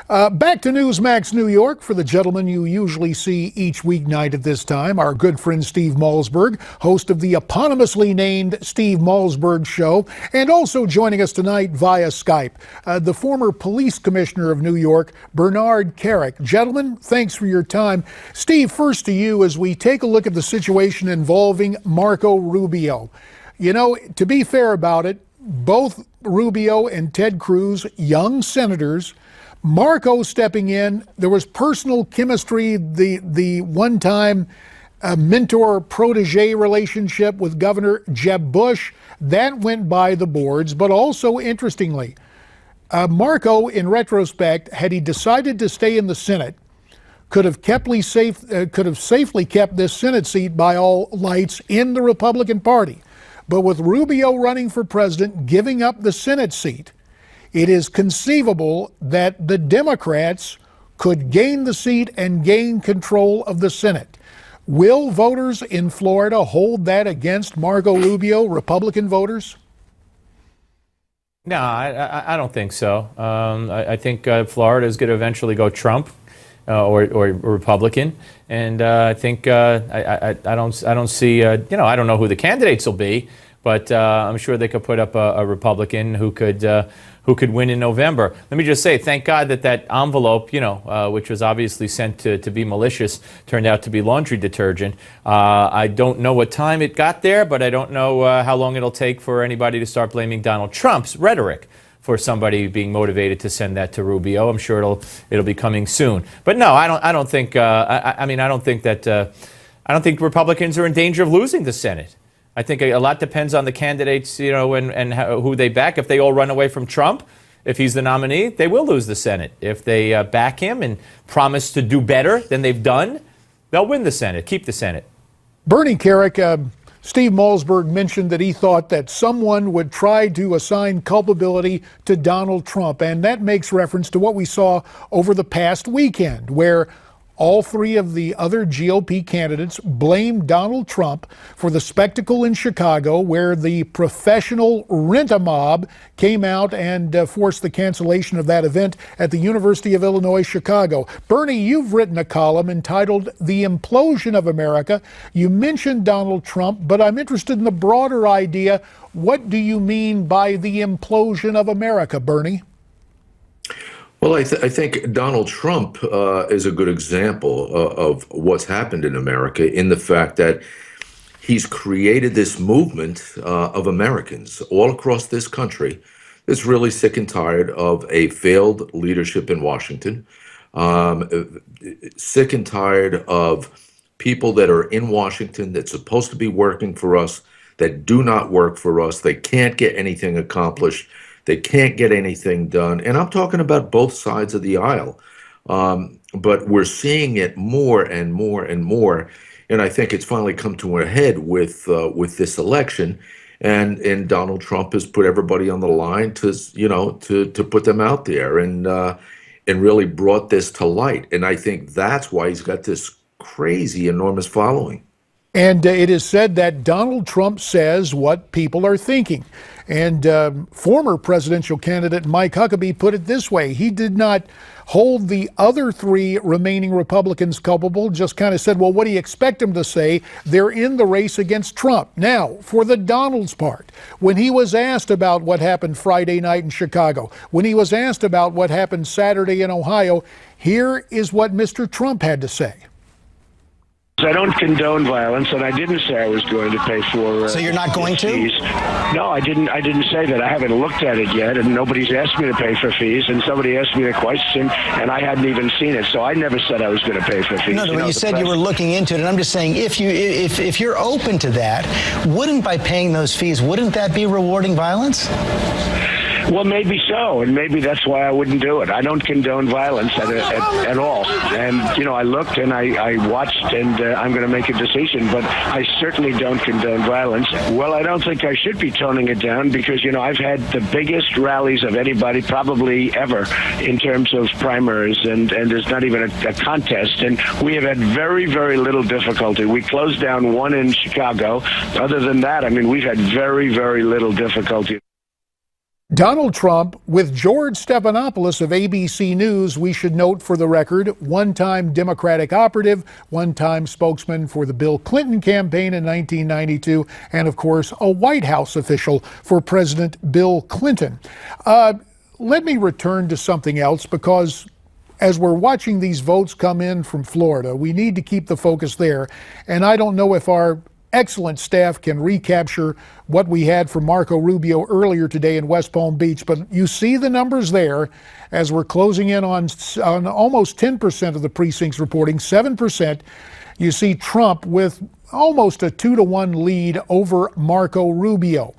Back to Newsmax New York for the gentleman you usually see each weeknight at this time, our good friend Steve Malzberg, host of the eponymously named Steve Malzberg Show, and also joining us tonight via Skype, the former police commissioner of New York, Bernard Kerik. Gentlemen, thanks for your time. Steve, first to you as we take a look at the situation involving Marco Rubio. You know, to be fair about it, both Rubio and Ted Cruz, young senators, Marco stepping in, there was personal chemistry, the one-time mentor-protege relationship with Governor Jeb Bush, that went by the boards. But also, interestingly, Marco, in retrospect, had he decided to stay in the Senate, could have safely kept this Senate seat by all lights in the Republican Party. But with Rubio running for president, giving up the Senate seat, it is conceivable that the Democrats could gain the seat and gain control of the Senate. Will voters in Florida hold that against Marco Rubio, Republican voters? No, I don't think so. I think Florida is going to eventually go Trump or Republican, and I think I don't see I don't know who the candidates will be, but I'm sure they could put up a Republican who could win in November. Let me just say, thank God that envelope, which was obviously sent to be malicious, turned out to be laundry detergent. I don't know what time it got there, but I don't know how long it'll take for anybody to start blaming Donald Trump's rhetoric for somebody being motivated to send that to Rubio. I'm sure it'll be coming soon. But no, I don't think Republicans are in danger of losing the Senate. I think a lot depends on the candidates, and who they back. If they all run away from Trump, if he's the nominee, they will lose the Senate. If they back him and promise to do better than they've done, they'll win the Senate, keep the Senate. Bernie Kerik, Steve Malzberg mentioned that he thought that someone would try to assign culpability to Donald Trump, and that makes reference to what we saw over the past weekend, where all three of the other GOP candidates blamed Donald Trump for the spectacle in Chicago where the professional rent-a-mob came out and forced the cancellation of that event at the University of Illinois, Chicago. Bernie, you've written a column entitled The Implosion of America. You mentioned Donald Trump, but I'm interested in the broader idea. What do you mean by the implosion of America, Bernie? Well, I think Donald Trump is a good example of what's happened in America, in the fact that he's created this movement of Americans all across this country that's really sick and tired of a failed leadership in Washington, sick and tired of people that are in Washington that's supposed to be working for us that do not work for us. They can't get anything accomplished. They can't get anything done. And I'm talking about both sides of the aisle. But we're seeing it more and more and more. And I think it's finally come to a head with this election. And Donald Trump has put everybody on the line to put them out there and really brought this to light. And I think that's why he's got this crazy, enormous following. And it is said that Donald Trump says what people are thinking. And former presidential candidate Mike Huckabee put it this way. He did not hold the other three remaining Republicans culpable, just kind of said, well, what do you expect them to say? They're in the race against Trump. Now, for the Donald's part, when he was asked about what happened Friday night in Chicago, when he was asked about what happened Saturday in Ohio, here is what Mr. Trump had to say. I don't condone violence, and I didn't say I was going to pay for. So you're not going to? Fees. No, I didn't. I didn't say that. I haven't looked at it yet, and nobody's asked me to pay for fees. And somebody asked me a question, and I hadn't even seen it. So I never said I was going to pay for fees. No, you said you were looking into it, and I'm just saying, if you're open to that, wouldn't by paying those fees, wouldn't that be rewarding violence? Well, maybe so, and maybe that's why I wouldn't do it. I don't condone violence at all. And, I looked and I watched, and I'm going to make a decision, but I certainly don't condone violence. Well, I don't think I should be toning it down because, I've had the biggest rallies of anybody probably ever in terms of primaries, and there's not even a contest. And we have had very, very little difficulty. We closed down one in Chicago. Other than that, we've had very, very little difficulty. Donald Trump with George Stephanopoulos of ABC News, we should note for the record, one-time Democratic operative, one-time spokesman for the Bill Clinton campaign in 1992, and of course, a White House official for President Bill Clinton. Let me return to something else, because as we're watching these votes come in from Florida, we need to keep the focus there. And I don't know if our excellent staff can recapture what we had from Marco Rubio earlier today in West Palm Beach, but you see the numbers there as we're closing in on almost 10% of the precincts reporting, 7%. You see Trump with almost a 2-to-1 lead over Marco Rubio.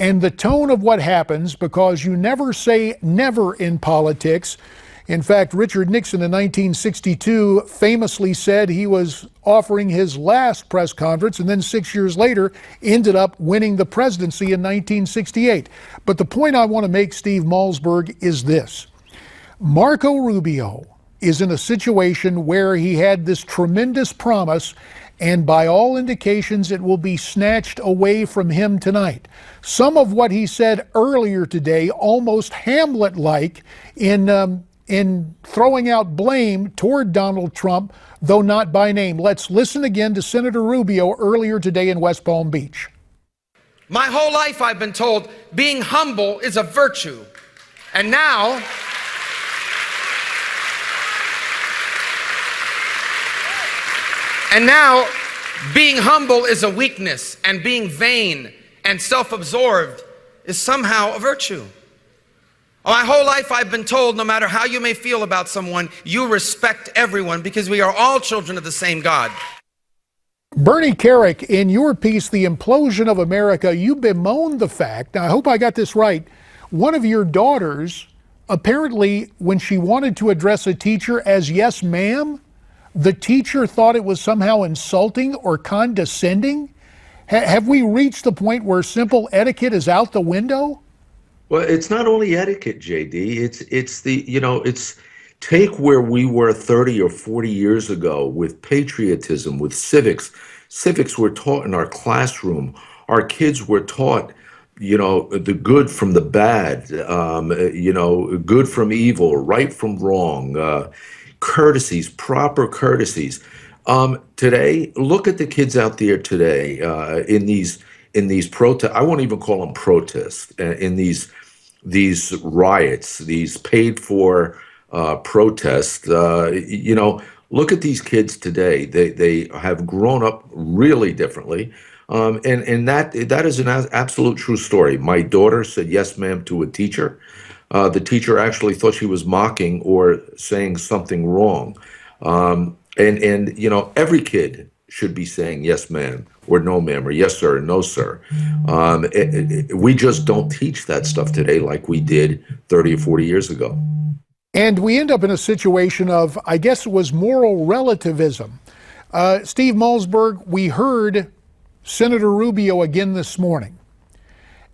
And the tone of what happens, because you never say never in politics. In fact, Richard Nixon in 1962 famously said he was offering his last press conference, and then 6 years later ended up winning the presidency in 1968. But the point I want to make, Steve Malzberg, is this. Marco Rubio is in a situation where he had this tremendous promise, and by all indications, it will be snatched away from him tonight. Some of what he said earlier today, almost Hamlet-like, in throwing out blame toward Donald Trump, though not by name. Let's listen again to Senator Rubio earlier today in West Palm Beach. My whole life I've been told being humble is a virtue. And now, being humble is a weakness, and being vain and self-absorbed is somehow a virtue. My whole life I've been told, no matter how you may feel about someone, you respect everyone because we are all children of the same God. Bernie Kerik, in your piece, The Implosion of America, you bemoaned the fact, now I hope I got this right, one of your daughters, apparently when she wanted to address a teacher as yes ma'am, the teacher thought it was somehow insulting or condescending. Have we reached the point where simple etiquette is out the window? Well, it's not only etiquette, JD. It's take where we were 30 or 40 years ago with patriotism, with civics. Civics were taught in our classroom. Our kids were taught, the good from the bad, good from evil, right from wrong, courtesies, proper courtesies. Today, look at the kids out there today in these protests. I won't even call them protests. In these riots, these paid for protests. Look at these kids today. They have grown up really differently, and that is an absolute true story. My daughter said yes, ma'am, to a teacher. The teacher actually thought she was mocking or saying something wrong. Every kid should be saying yes, ma'am, or no, ma'am, or yes, sir, or no, sir. We just don't teach that stuff today like we did 30 or 40 years ago. And we end up in a situation of, I guess it was moral relativism. Steve Malzberg, we heard Senator Rubio again this morning.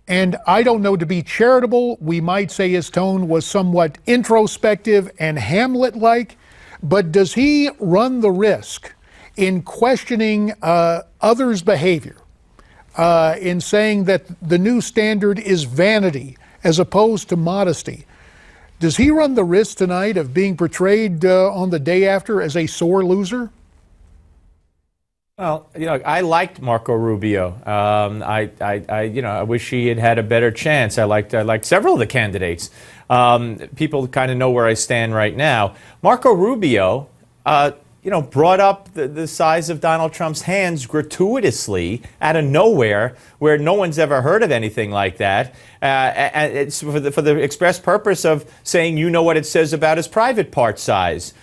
And I don't know, to be charitable, we might say his tone was somewhat introspective and Hamlet-like, but does he run the risk in questioning others' behavior, in saying that the new standard is vanity as opposed to modesty? Does he run the risk tonight of being portrayed on the day after as a sore loser? Well, I liked Marco Rubio. I wish he had had a better chance. I liked several of the candidates. People kind of know where I stand right now. Marco Rubio, brought up the size of Donald Trump's hands gratuitously out of nowhere, where no one's ever heard of anything like that. And it's for the express purpose of saying, what it says about his private part size.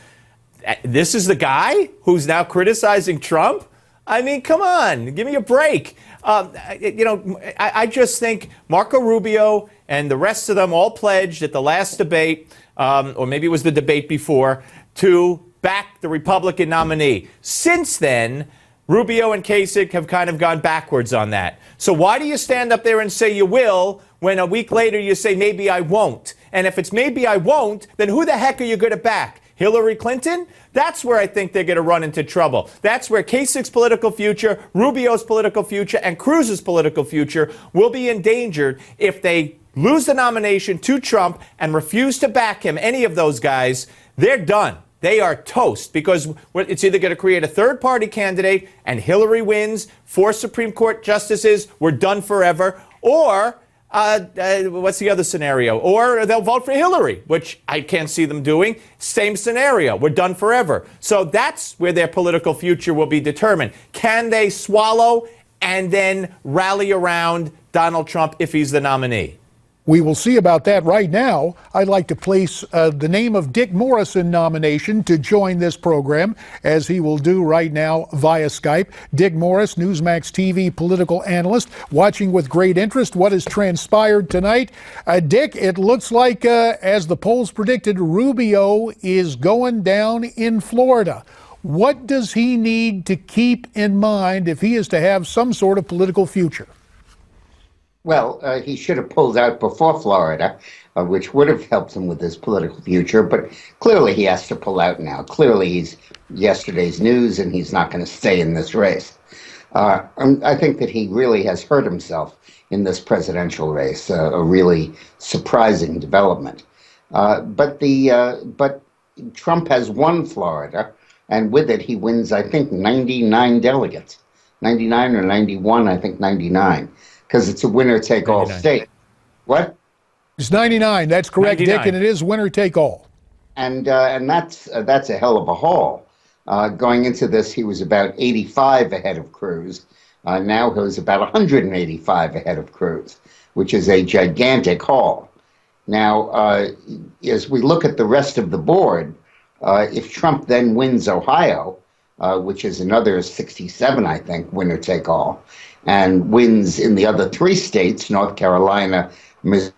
This is the guy who's now criticizing Trump? I mean, come on, give me a break. I just think Marco Rubio and the rest of them all pledged at the last debate, or maybe it was the debate before, to back the Republican nominee. Since then, Rubio and Kasich have kind of gone backwards on that. So why do you stand up there and say you will when a week later you say maybe I won't? And if it's maybe I won't, then who the heck are you going to back? Hillary Clinton? That's where I think they're going to run into trouble. That's where Kasich's political future, Rubio's political future, and Cruz's political future will be endangered if they lose the nomination to Trump and refuse to back him, any of those guys, they're done. They are toast, because it's either going to create a third-party candidate and Hillary wins, 4 Supreme Court justices, we're done forever, or what's the other scenario? Or they'll vote for Hillary, which I can't see them doing. Same scenario. We're done forever. So that's where their political future will be determined. Can they swallow and then rally around Donald Trump if he's the nominee? We will see about that. Right now, I'd like to place the name of Dick Morris in nomination to join this program, as he will do right now via Skype. Dick Morris, Newsmax TV political analyst, watching with great interest what has transpired tonight. Dick, it looks like, as the polls predicted, Rubio is going down in Florida. What does he need to keep in mind if he is to have some sort of political future? Well, he should have pulled out before Florida, which would have helped him with his political future. But clearly he has to pull out now. Clearly he's yesterday's news, and he's not going to stay in this race. I think that he really has hurt himself in this presidential race, a really surprising development. But Trump has won Florida, and with it he wins, I think, 99 delegates. 99 or 91, I think 99. Because it's a winner-take-all state. What? It's 99. That's correct, 99. Dick, and it is winner-take-all. And that's a hell of a haul. Going into this, he was about 85 ahead of Cruz. Now he was about 185 ahead of Cruz, which is a gigantic haul. Now, as we look at the rest of the board, if Trump then wins Ohio, which is another 67, I think, winner-take-all, and wins in the other 3 states, North Carolina, Missouri.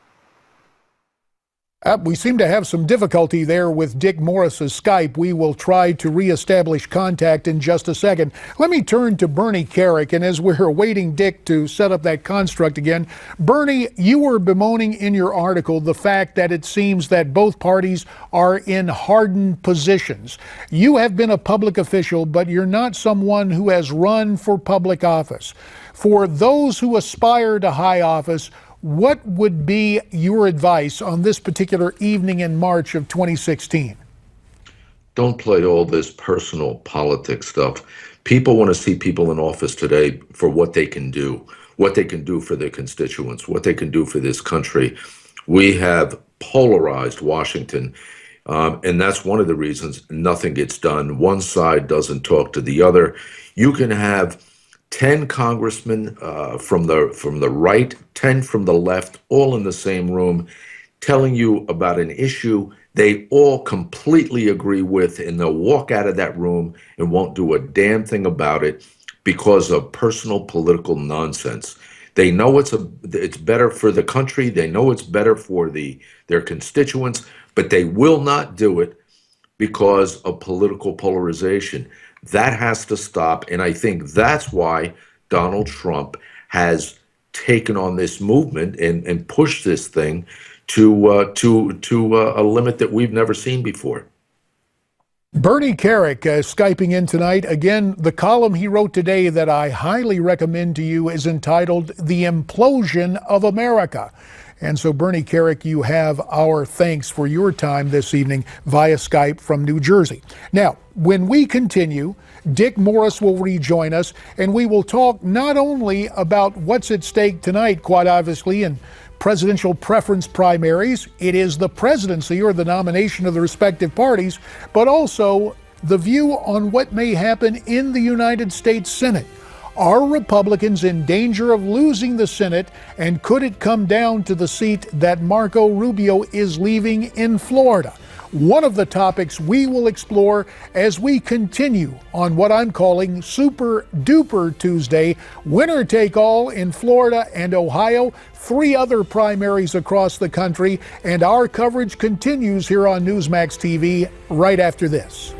We seem to have some difficulty there with Dick Morris's Skype. We will try to reestablish contact in just a second. Let me turn to Bernie Kerik, and as we're waiting Dick to set up that construct again, Bernie, you were bemoaning in your article the fact that it seems that both parties are in hardened positions. You have been a public official, but you're not someone who has run for public office. For those who aspire to high office, what would be your advice on this particular evening in March of 2016? Don't play all this personal politics stuff. People want to see people in office today for what they can do for their constituents, what they can do for this country. We have polarized Washington, and that's one of the reasons nothing gets done. One side doesn't talk to the other. You can have 10 congressmen from the right, 10 from the left, all in the same room, telling you about an issue they all completely agree with, and they'll walk out of that room and won't do a damn thing about it because of personal political nonsense. They know it's better for the country. They know it's better for their constituents, but they will not do it because of political polarization. That has to stop, and I think that's why Donald Trump has taken on this movement and pushed this thing to a limit that we've never seen before. Bernie Kerik Skyping in tonight. Again, the column he wrote today that I highly recommend to you is entitled The Implosion of America. And so, Bernie Kerik, you have our thanks for your time this evening via Skype from New Jersey. Now, when we continue, Dick Morris will rejoin us, and we will talk not only about what's at stake tonight, quite obviously, in presidential preference primaries, it is the presidency or the nomination of the respective parties, but also the view on what may happen in the United States Senate. Are Republicans in danger of losing the Senate, and could it come down to the seat that Marco Rubio is leaving in Florida? One of the topics we will explore as we continue on what I'm calling Super Duper Tuesday, winner take all in Florida and Ohio, 3 other primaries across the country, and our coverage continues here on Newsmax TV right after this.